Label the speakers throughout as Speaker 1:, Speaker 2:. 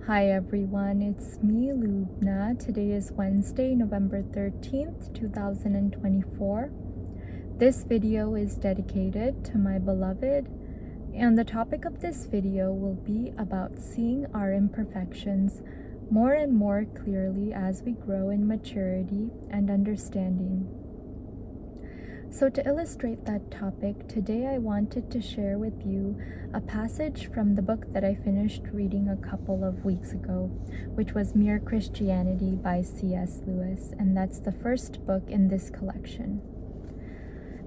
Speaker 1: Hi everyone, it's me, Lubna. Today is Wednesday, November 13th, 2024. This video is dedicated to my beloved, and the topic of this video will be about seeing our imperfections more and more clearly as we grow in maturity and understanding. So to illustrate that topic, today I wanted to share with you a passage from the book that I finished reading a couple of weeks ago, which was Mere Christianity by C.S. Lewis, and that's the first book in this collection.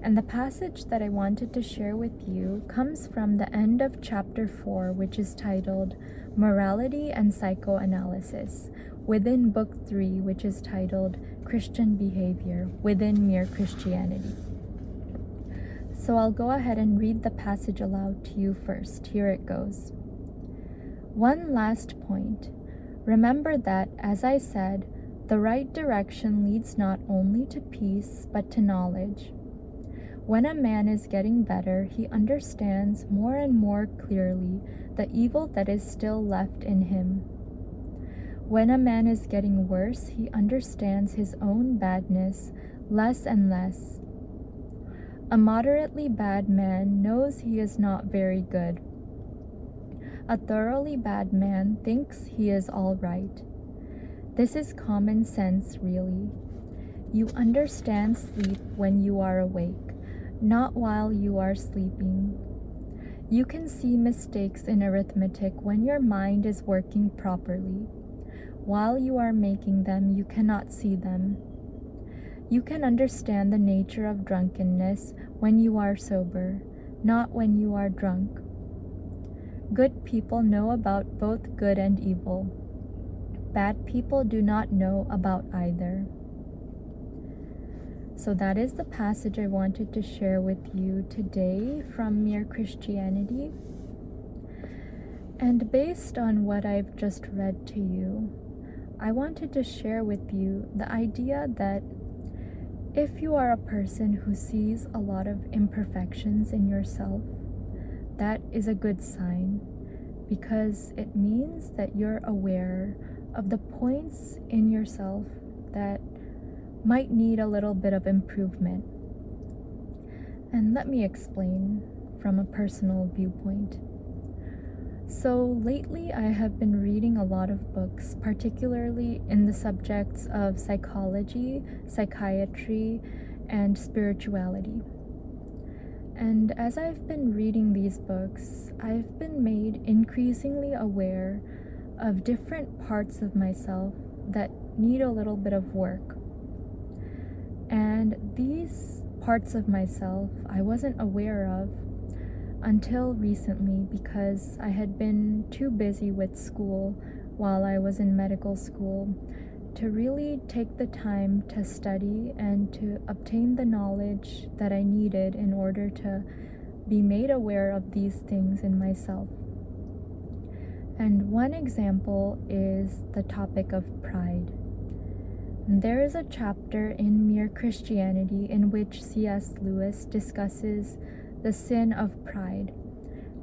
Speaker 1: And the passage that I wanted to share with you comes from the end of chapter 4, which is titled Morality and Psychoanalysis, within book 3, which is titled Christian Behavior, within Mere Christianity. So I'll go ahead and read the passage aloud to you first. Here it goes. One last point. Remember that, as I said, the right direction leads not only to peace, but to knowledge. When a man is getting better, he understands more and more clearly the evil that is still left in him. When a man is getting worse, he understands his own badness less and less. A moderately bad man knows he is not very good. A thoroughly bad man thinks he is all right. This is common sense, really. You understand sleep when you are awake, not while you are sleeping. You can see mistakes in arithmetic when your mind is working properly. While you are making them, you cannot see them. You can understand the nature of drunkenness when you are sober, not when you are drunk. Good people know about both good and evil. Bad people do not know about either. So that is the passage I wanted to share with you today from Mere Christianity. And based on what I've just read to you, I wanted to share with you the idea that if you are a person who sees a lot of imperfections in yourself, that is a good sign, because it means that you're aware of the points in yourself that might need a little bit of improvement. And let me explain from a personal viewpoint. So lately I have been reading a lot of books, particularly in the subjects of psychology, psychiatry, and spirituality. And as I've been reading these books, I've been made increasingly aware of different parts of myself that need a little bit of work. And these parts of myself I wasn't aware of until recently, because I had been too busy with school while I was in medical school to really take the time to study and to obtain the knowledge that I needed in order to be made aware of these things in myself. And one example is the topic of pride. There is a chapter in Mere Christianity in which C.S. Lewis discusses the sin of pride.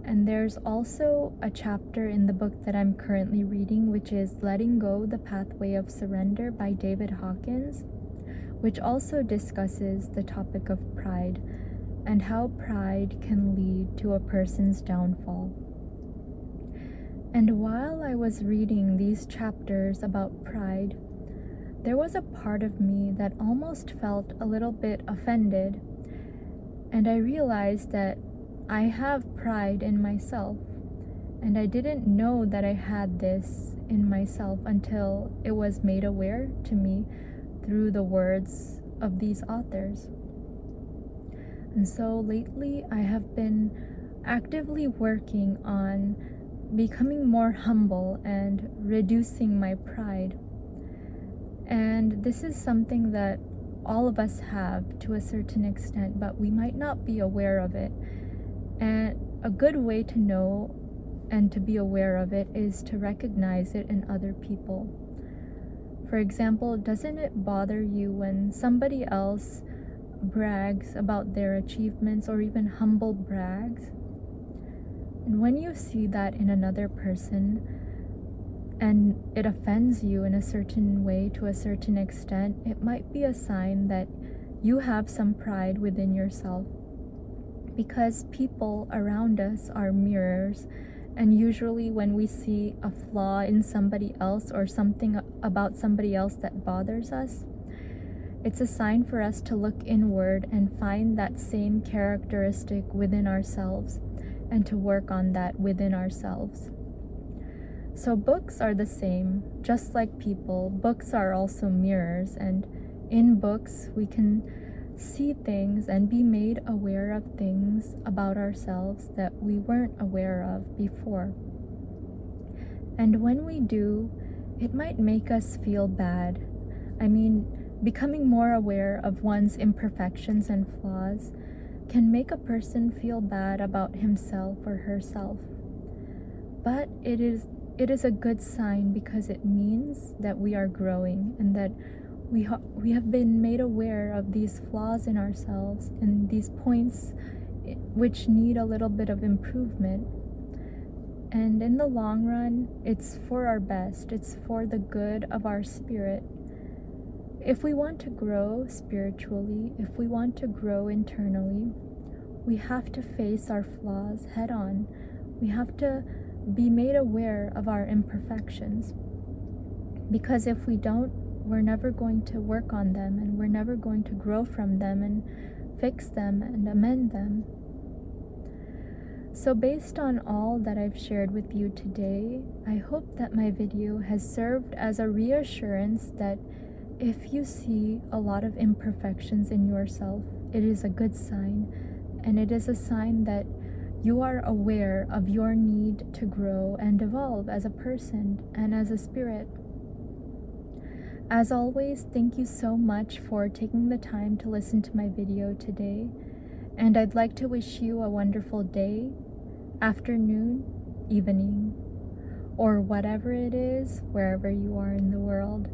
Speaker 1: And there's also a chapter in the book that I'm currently reading, which is Letting Go, the Pathway of Surrender by David Hawkins, which also discusses the topic of pride and how pride can lead to a person's downfall. And while I was reading these chapters about pride, there was a part of me that almost felt a little bit offended. And I realized that I have pride in myself, and I didn't know that I had this in myself until it was made aware to me through the words of these authors. And so lately I have been actively working on becoming more humble and reducing my pride. And this is something that all of us have to a certain extent, but we might not be aware of it. And a good way to know and to be aware of it is to recognize it in other people. For example, doesn't it bother you when somebody else brags about their achievements, or even humble brags? And when you see that in another person, and it offends you in a certain way to a certain extent, it might be a sign that you have some pride within yourself. Because people around us are mirrors, and usually when we see a flaw in somebody else or something about somebody else that bothers us, it's a sign for us to look inward and find that same characteristic within ourselves and to work on that within ourselves. So books are the same, just like people. Books are also mirrors, and in books we can see things and be made aware of things about ourselves that we weren't aware of before. And when we do, it might make us feel bad. I mean, becoming more aware of one's imperfections and flaws can make a person feel bad about himself or herself. But it is a good sign, because it means that we are growing and that we have been made aware of these flaws in ourselves and these points which need a little bit of improvement. And in the long run, it's for our best. It's for the good of our spirit. If we want to grow spiritually, if we want to grow internally, we have to face our flaws head on. We have to be made aware of our imperfections. Because if we don't, we're never going to work on them, and we're never going to grow from them and fix them and amend them. So based on all that I've shared with you today, I hope that my video has served as a reassurance that if you see a lot of imperfections in yourself, it is a good sign, and it is a sign that you are aware of your need to grow and evolve as a person and as a spirit. As always, thank you so much for taking the time to listen to my video today, and I'd like to wish you a wonderful day, afternoon, evening, or whatever it is, wherever you are in the world.